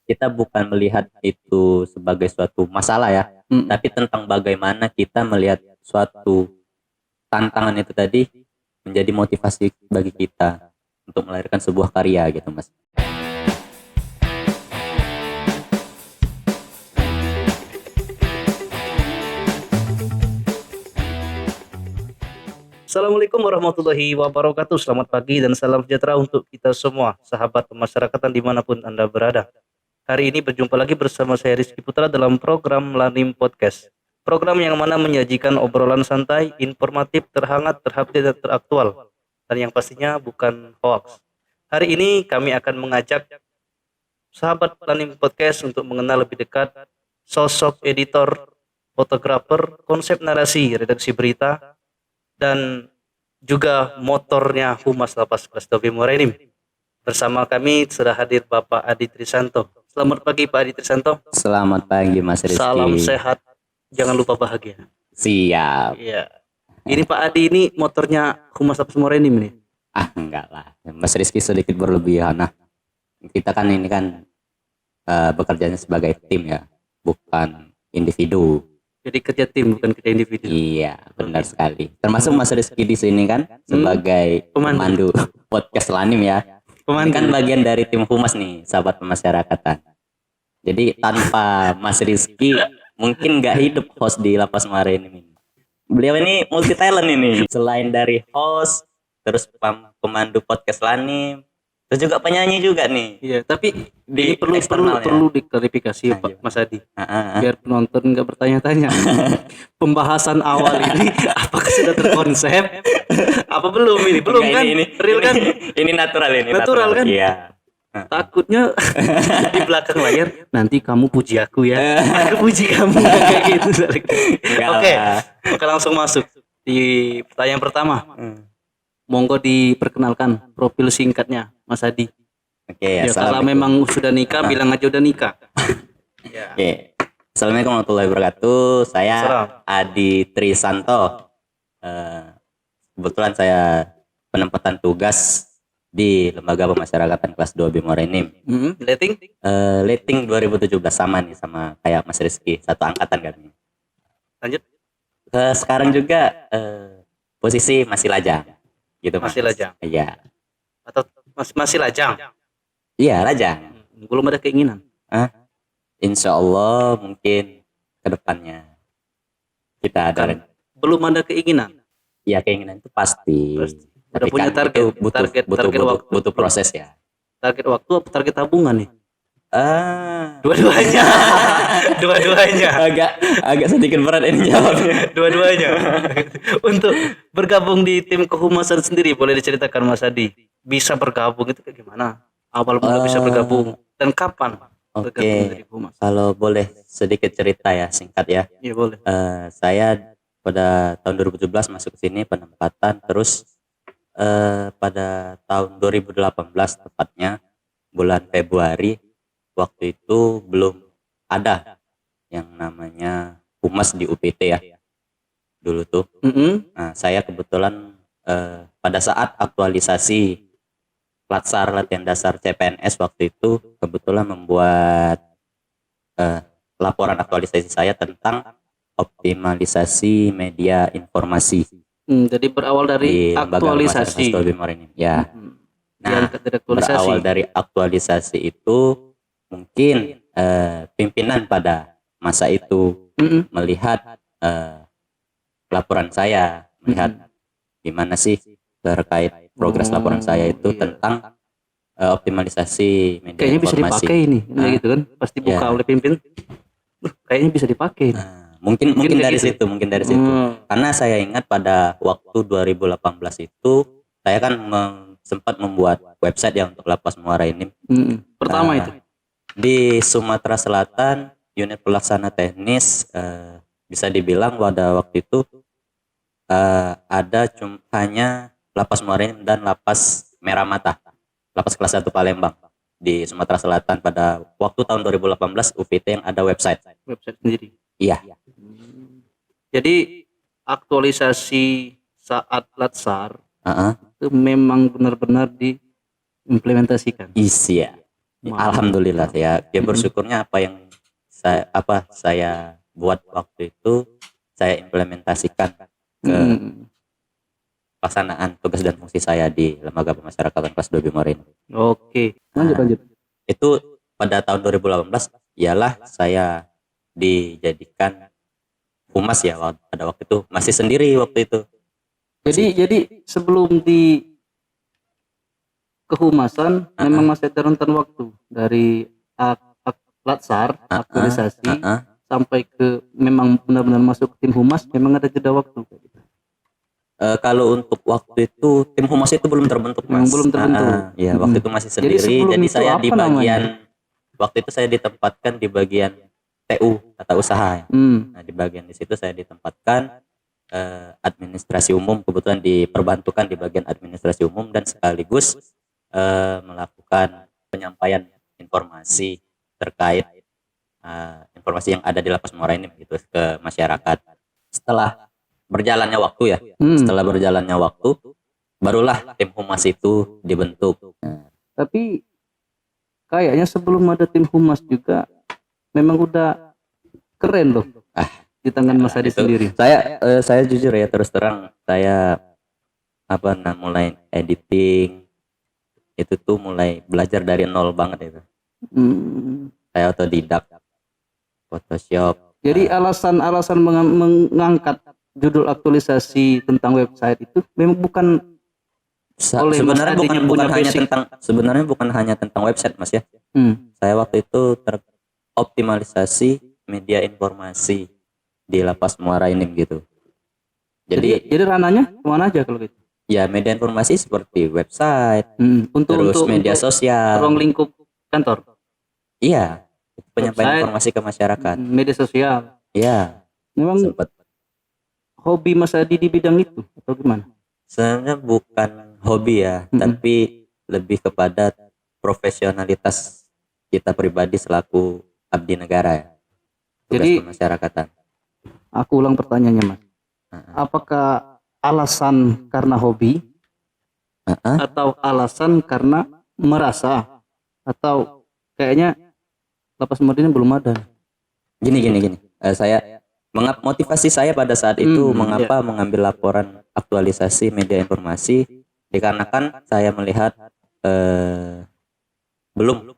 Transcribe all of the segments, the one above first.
kita bukan melihat itu sebagai suatu masalah ya, tapi tentang bagaimana kita melihat suatu tantangan itu tadi menjadi motivasi bagi kita untuk melahirkan sebuah karya gitu Mas. Assalamualaikum warahmatullahi wabarakatuh. Selamat pagi dan salam sejahtera untuk kita semua, sahabat pemasyarakatan dimanapun Anda berada. Hari ini berjumpa lagi bersama saya Rizky Putra dalam program Lanim Podcast. Program yang mana menyajikan obrolan santai, informatif, terhangat, terupdate, dan teraktual. Dan yang pastinya bukan hoax. Hari ini kami akan mengajak sahabat Lanim Podcast untuk mengenal lebih dekat sosok editor, fotografer, konsep narasi, redaksi berita, dan juga motornya Humas Lapas Kelas 2B Muara Enim. Bersama kami sudah hadir Bapak Adi Trisanto. Selamat pagi Pak Adi Trisanto. Selamat pagi Mas Rizky. Salam sehat, jangan lupa bahagia. Siap. Iya. Ini Pak Adi ini motornya Humas Lapas Muara Enim nih. Enggak lah, Mas Rizky sedikit berlebihan. Nah, kita kan ini kan bekerjanya sebagai tim ya, bukan individu. Jadi kerja tim bukan kerja individu. Iya, benar sekali. Termasuk Mas Rizky di sini kan sebagai pemandu podcast Lanim ya. Ini kan bagian dari tim Humas nih, sahabat pemasyarakatan. Jadi tanpa Mas Rizky mungkin nggak hidup host di Lapas Muara ini. Beliau ini multi talent ini. Selain dari host, terus pemandu podcast Lanim, terus juga penyanyi juga nih. Iya, tapi Di ini perlu diklarifikasi Pak Mas Adi. Biar penonton nggak bertanya-tanya. Pembahasan awal ini apakah sudah terkonsep? Apa belum ini? Belum Enggak, kan? Real kan? Ini natural ini. Natural kan? Iya. Takutnya di belakang layar nanti kamu puji aku ya. Aku puji kamu kayak gitu. Oke, langsung masuk di pertanyaan pertama. Monggo diperkenalkan profil singkatnya Mas Adi. Oke, Ya, kalau memang sudah nikah bilang aja udah nikah. Ya. Oke. Assalamualaikum warahmatullahi wabarakatuh. Saya Adi Trisanto. Kebetulan saya penempatan tugas di Lembaga Pemasyarakatan Kelas 2B Muara Enim. Letting 2017 sama nih sama kayak Mas Rizky, satu angkatan kan. Lanjut. Sekarang juga posisi masih lajang. Gitu Mas. Masih lajang. Iya. Atau masih lajang? Iya, lajang. Belum ada keinginan. Insya Allah mungkin kedepannya kita ada. Belum ada keinginan. Ya keinginan itu pasti. Udah punya kan target, butuh proses ya. Target waktu apa target tabungan nih? Dua-duanya. Dua-duanya. Agak sedikit berat ini jawabnya. Dua-duanya. Untuk bergabung di tim kehumasan sendiri boleh diceritakan Mas Adi. Bisa bergabung itu kayak gimana? Awal mula bisa bergabung dan kapan? Oke. Kalau boleh sedikit cerita ya, singkat ya. Iya boleh. Saya pada tahun 2017 masuk ke sini penempatan, terus pada tahun 2018 tepatnya bulan Februari, waktu itu belum ada yang namanya humas di UPT ya dulu tuh. Nah, saya kebetulan pada saat aktualisasi Latsar latihan dasar CPNS waktu itu kebetulan membuat laporan aktualisasi saya tentang optimalisasi media informasi. Jadi berawal dari aktualisasi. Ya. Nah, berawal dari aktualisasi itu mungkin pimpinan pada masa itu melihat laporan saya, melihat gimana sih terkait progres laporan saya itu tentang optimalisasi media kayaknya informasi. Bisa dipakai ini, gitu kan? Pasti buka oleh pimpin. Kayaknya bisa dipakai. Mungkin dari situ. Karena saya ingat pada waktu 2018 itu saya kan sempat membuat website ya untuk Lapas Muara Enim. Pertama itu di Sumatera Selatan, unit pelaksana teknis bisa dibilang pada waktu itu ada hanya Lapas Muara Enim dan Lapas Merah Mata, Lapas kelas 1 Palembang di Sumatera Selatan pada waktu tahun 2018 UPT yang ada website sendiri. Iya. Jadi aktualisasi saat Latsar itu memang benar-benar diimplementasikan. Iya. Alhamdulillah ya. Dia bersyukurnya apa yang saya buat waktu itu saya implementasikan ke pelaksanaan tugas dan fungsi saya di Lembaga Pemasyarakatan kelas 2 Bimorin. Oke, Lanjut. Itu pada tahun 2018 ialah saya dijadikan humas ya, pada waktu itu masih sendiri waktu itu. Jadi sebelum di kehumasan memang masih ada rentan waktu dari latsar aktualisasi sampai ke memang benar-benar masuk ke tim humas, memang ada jeda waktu. Kalau untuk waktu itu tim humas itu belum terbentuk, Mas. Belum terbentuk. Ya, waktu itu masih sendiri. Jadi saya di bagian waktu itu saya ditempatkan di bagian TU, tata usaha. Nah, di bagian di situ saya ditempatkan administrasi umum, kebetulan diperbantukan di bagian administrasi umum dan sekaligus melakukan penyampaian informasi terkait informasi yang ada di Lapas Muara ini begitu ke masyarakat. Setelah berjalannya waktu ya, setelah berjalannya waktu barulah tim humas itu dibentuk. Tapi kayaknya sebelum ada tim humas juga memang udah keren loh di tangan Mas Adi sendiri. Saya jujur ya, terus terang saya mulai editing itu tuh mulai belajar dari nol banget itu. Saya otodidak Photoshop. Jadi alasan mengangkat judul aktualisasi tentang website itu memang bukan sebenarnya bukan hanya tentang website, Mas ya. Saya waktu itu teroptimalisasi media informasi di Lapas Muara ini gitu. Jadi ranahnya kemana aja kalau gitu? Ya, media informasi seperti website, terus media untuk sosial, ruang lingkup kantor. Iya, penyampaian informasi ke masyarakat. Media sosial. Iya. Memang sempat hobi Mas Adi di bidang itu atau gimana? Sebenarnya bukan hobi ya, tapi lebih kepada profesionalitas kita pribadi selaku abdi negara ya. Tugas pemasyarakatan. Aku ulang pertanyaannya, Mas. Apakah alasan karena hobi atau alasan karena merasa, atau kayaknya Lapas Muara ini belum ada? Gini. Motivasi saya pada saat itu mengapa mengambil laporan aktualisasi media informasi, dikarenakan saya melihat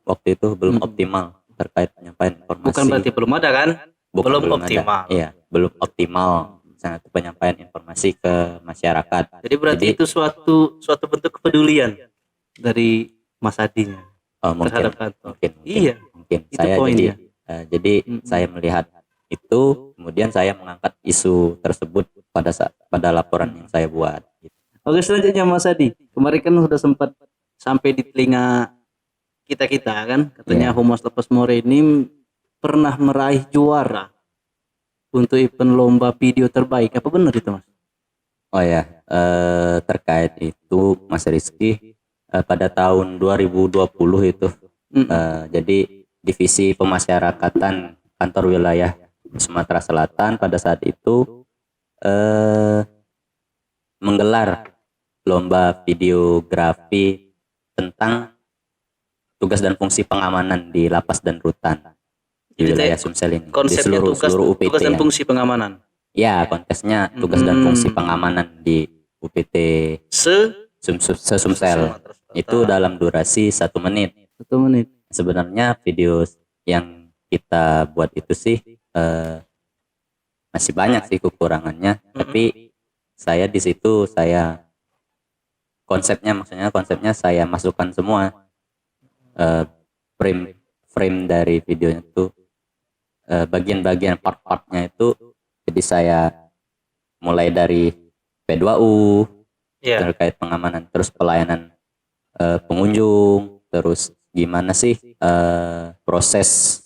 waktu itu belum optimal terkait penyampaian informasi. Bukan berarti belum ada kan? Belum optimal. Iya, belum optimal sangat penyampaian informasi ke masyarakat. Jadi berarti itu suatu bentuk kepedulian dari Mas Adinya terhadap kantor. Mungkin saya saya melihat itu, kemudian saya mengangkat isu tersebut pada laporan yang saya buat. Oke, selanjutnya Mas Adi, kemarin kan sudah sempat sampai di telinga kita kan, katanya Humas Lapas Muara ini pernah meraih juara untuk event lomba video terbaik. Apa benar itu, Mas? Oh ya, terkait itu Mas Rizky, pada tahun 2020 itu jadi divisi pemasyarakatan kantor wilayah Sumatera Selatan pada saat itu menggelar lomba videografi tentang tugas dan fungsi pengamanan di lapas dan rutan di wilayah Sumsel ini. Konsepnya di seluruh UPT, tugas dan fungsi pengamanan. Ya, kontesnya tugas dan fungsi pengamanan di UPT Sumsel. Itu dalam durasi 1 menit. 1 menit. Sebenarnya video yang kita buat itu sih masih banyak sih kekurangannya, tapi saya di situ konsepnya saya masukkan semua frame dari videonya itu, bagian-bagian part-partnya itu. Jadi saya mulai dari P2U terkait pengamanan, terus pelayanan pengunjung, terus gimana sih proses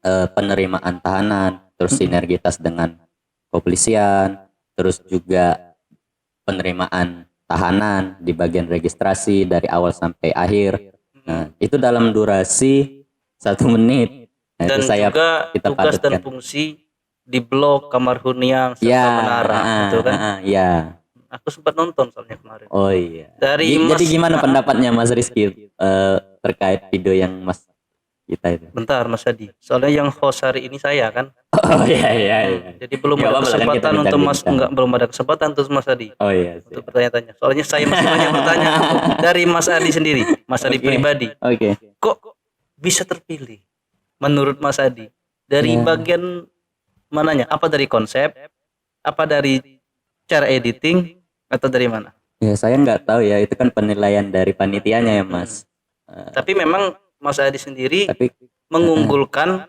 penerimaan tahanan, terus sinergitas dengan kepolisian, terus juga penerimaan tahanan di bagian registrasi dari awal sampai akhir. Nah, itu dalam durasi 1 menit. Nah, dan itu kita tugas dan fungsi di blok kamar hunian serta menara, betul kan? Aku sempat nonton soalnya kemarin. Oh iya. Dari Jadi Mas- gimana pendapatnya Mas Rizky terkait video yang Mas kita itu? Bentar Mas Adi. Soalnya yang host hari ini saya kan. Oh iya iya iya. Jadi belum Nggak ada apa-apa lah, kan kita kesempatan untuk Mas bincang-bincang. enggak belum ada kesempatan untuk Mas Adi Oh iya. untuk bertanya-tanya. Soalnya saya masih banyak pertanyaan dari Mas Adi sendiri, Mas Adi Oke. pribadi. Oke. Kok bisa terpilih menurut Mas Adi? Dari Ya. bagian mananya? Apa dari konsep? Apa dari cara editing atau dari mana? Ya saya nggak tahu ya, itu kan penilaian dari panitianya ya Mas. Tapi memang Mas Adi sendiri Tapi mengunggulkan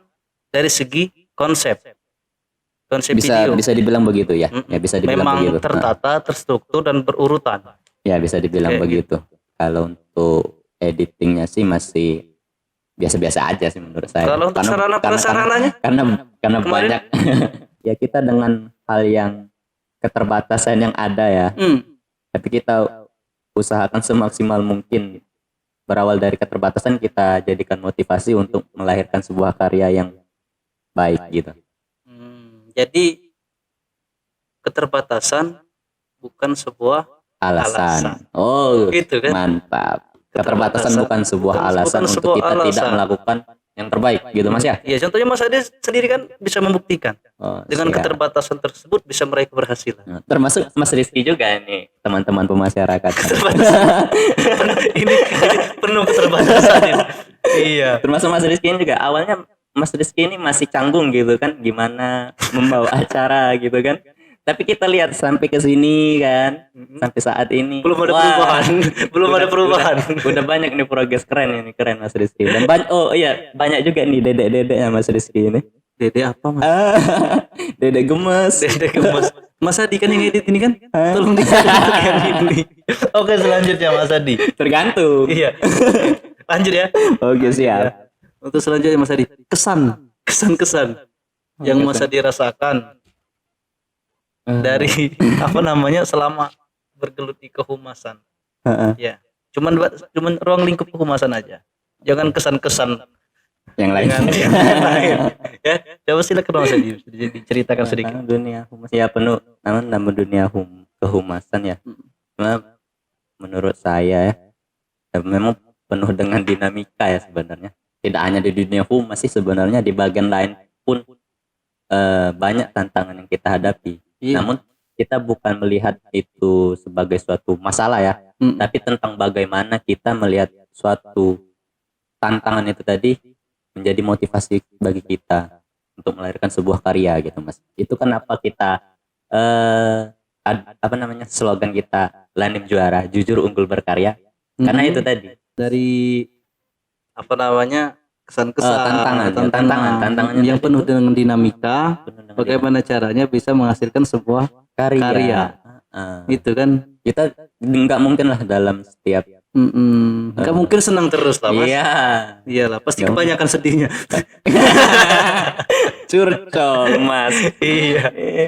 dari segi konsep bisa video. bisa dibilang begitu ya. Mm-mm. Ya bisa dibilang Memang begitu. tertata, terstruktur dan berurutan. Ya bisa dibilang Kayak begitu. Kalau untuk editingnya sih masih biasa-biasa aja sih menurut saya. Kalau untuk sarana prasarananya? karena Kemarin? banyak ya kita dengan hal yang keterbatasan yang ada ya. Tapi kita usahakan semaksimal mungkin, berawal dari keterbatasan kita jadikan motivasi untuk melahirkan sebuah karya yang baik gitu. Jadi keterbatasan bukan sebuah Alasan. Oh, gitu kan? mantap. Keterbatasan bukan sebuah bukan alasan untuk sebuah kita tidak alasan. melakukan yang terbaik gitu Mas ya. Iya, contohnya Mas Adi sendiri kan bisa membuktikan Oh, dengan siap. keterbatasan tersebut bisa meraih keberhasilan. Nah, termasuk Mas Rizky juga nih, teman-teman pemasyarakatan. ini penuh keterbatasan ini. Iya. Termasuk Mas Rizky ini juga awalnya Mas Rizky ini masih canggung gitu kan, gimana membawa acara gitu kan. Tapi kita lihat sampai ke sini kan, sampai saat ini Belum ada wah, perubahan. Belum ada perubahan. Udah banyak nih progres, keren ini, keren Mas Rizky. Dan oh iya, banyak juga nih dedek-dedeknya Mas Rizky ini. Dede apa Mas? Dedek gemes. Dede gemes. Mas Adi kan yang edit ini kan? Tolong dicari untuk yang ini. Oke, selanjutnya Mas Adi. Tergantung. Iya. Lanjut ya. Oke siap. Untuk selanjutnya Mas Adi, kesan-kesan yang Mas Adi rasakan dari apa namanya selama bergelut di kehumasan. Ya. Cuman ruang lingkup kehumasan aja. Jangan kesan-kesan Yang lain. dengan yang lain. Ya, coba silakan Mas Adi diceritakan sedikit. Karena dunia humas ya penuh, namun dunia kehumasan ya. Cuma menurut saya ya, memang penuh dengan dinamika ya sebenarnya. Tidak hanya di dunia humas sih, sebenarnya di bagian lain pun banyak tantangan yang kita hadapi. Iya. Namun kita bukan melihat itu sebagai suatu masalah ya, tapi tentang bagaimana kita melihat suatu tantangan itu tadi menjadi motivasi bagi kita untuk melahirkan sebuah karya gitu Mas. Itu kenapa kita apa namanya slogan kita Lanim Juara, jujur unggul berkarya. Karena itu tadi dari apa namanya kesan-kesan, tantangannya yang tadi penuh itu dengan dinamika. penuh dengan Bagaimana caranya bisa menghasilkan sebuah karya. Itu kan Kita nggak mungkin lah dalam setiap nggak mungkin senang terus lah Mas. iya Iyalah, pasti Nggak kebanyakan sedihnya. curcol Mas. Iya.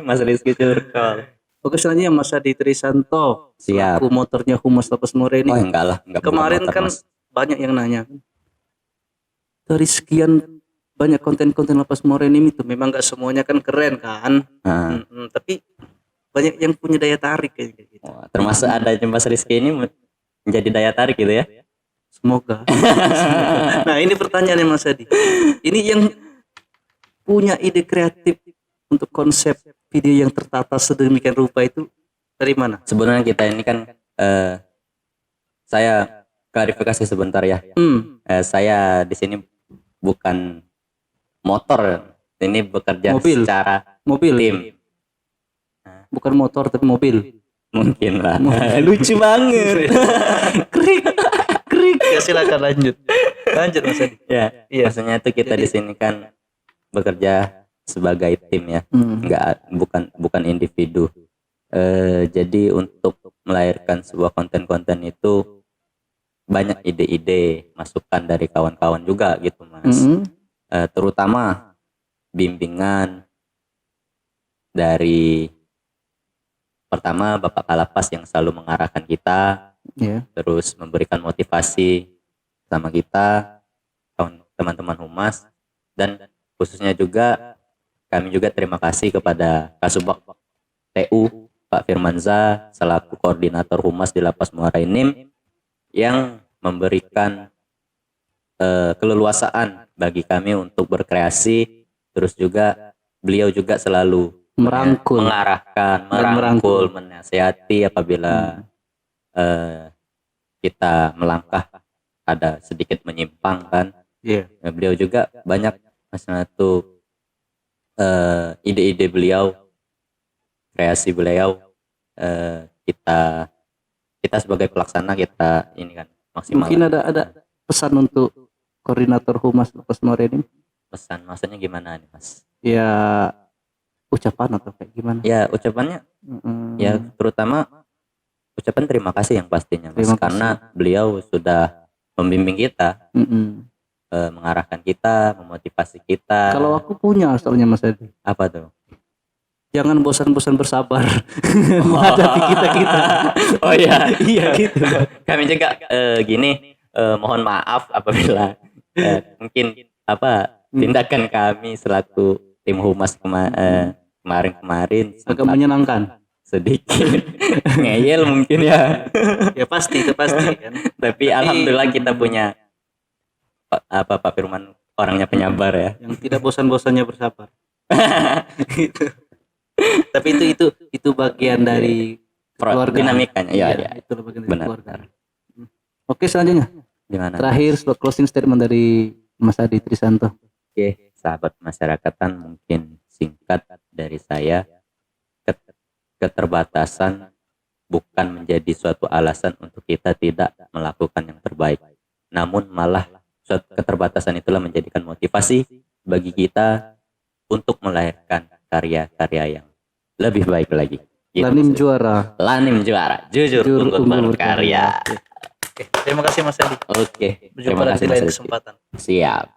Mas Rizky curcol. Oke, selanjutnya Mas Adi Trisanto, Siap. selaku motornya Humas Lapas More ini. Oh enggak lah, enggak Kemarin bukan motor, kan Mas. Banyak yang nanya, dari sekian banyak konten-konten Lapas More ini itu memang nggak semuanya kan keren kan. Nah, Tapi banyak yang punya daya tarik kayak gitu. wah, termasuk adanya Mas Rizky ini menjadi daya tarik gitu ya. Semoga. Nah, ini pertanyaannya Mas Adi. Ini yang punya ide kreatif untuk konsep video yang tertata sedemikian rupa itu dari mana? Sebenarnya kita ini kan saya klarifikasi sebentar ya. Saya di sini bukan motor, ini bekerja Mobil. secara Mobil. tim. Bukan motor tapi mobil. Mungkin lah. Lucu banget. Krik. Ya, silakan lanjut. Lanjut Mas Adi. Ya, Iya. maksudnya itu kita di sini kan bekerja sebagai tim ya, bukan individu. Jadi untuk melahirkan sebuah konten-konten itu banyak ide-ide, masukan dari kawan-kawan juga gitu Mas. Terutama bimbingan dari pertama Bapak Kalapas yang selalu mengarahkan kita, terus memberikan motivasi sama kita, teman-teman humas, dan khususnya juga kami juga terima kasih kepada Kasubag TU Pak Firmanza selaku koordinator humas di Lapas Muara Enim yang memberikan keleluasaan bagi kami untuk berkreasi, terus juga beliau juga selalu Merangkul. mengarahkan, merangkul, menasihati apabila kita melangkah ada sedikit menyimpang kan. Iya. Beliau juga banyak masalah itu ide-ide beliau, kreasi beliau, kita sebagai pelaksana kita ini kan maksimal. Mungkin ada pesan untuk koordinator humas Lapas Muara Enim? Pesan maksudnya gimana nih Mas? Ya ucapan atau kayak gimana? Ya ucapannya ya terutama ucapan terima kasih yang pastinya Mas, Terima kasih. karena beliau sudah membimbing kita, mengarahkan kita, memotivasi kita. Kalau aku punya soalnya Mas Adi, Apa tuh? jangan bosan-bosan bersabar menghadapi kita. Oh iya, Iya gitu. kami juga gini, mohon maaf apabila mungkin tindakan kami selaku tim humas kemarin Agak menyenangkan. sedikit ngeyel mungkin ya. Ya pasti itu pasti kan. Tapi alhamdulillah kita punya Pak Firman orangnya penyabar ya. Yang tidak bosan-bosannya bersabar. Gitu. Tapi itu bagian dari keluarga. Dinamikanya ya, ya. Itu bagian dari Benar. keluarga. Oke, selanjutnya. Gimana? Terakhir closing statement dari Mas Adi Trisanto. Oke, sahabat masyarakatan, mungkin singkat dari saya, keterbatasan bukan menjadi suatu alasan untuk kita tidak melakukan yang terbaik. Namun malah suatu keterbatasan itulah menjadikan motivasi bagi kita untuk melahirkan karya-karya yang lebih baik lagi. Gitu. Lanim juara. Lanim juara, jujur unggul berkarya. Oke, terima kasih Mas Adi. Oke, Berjumpa lagi di lain kesempatan. Siap.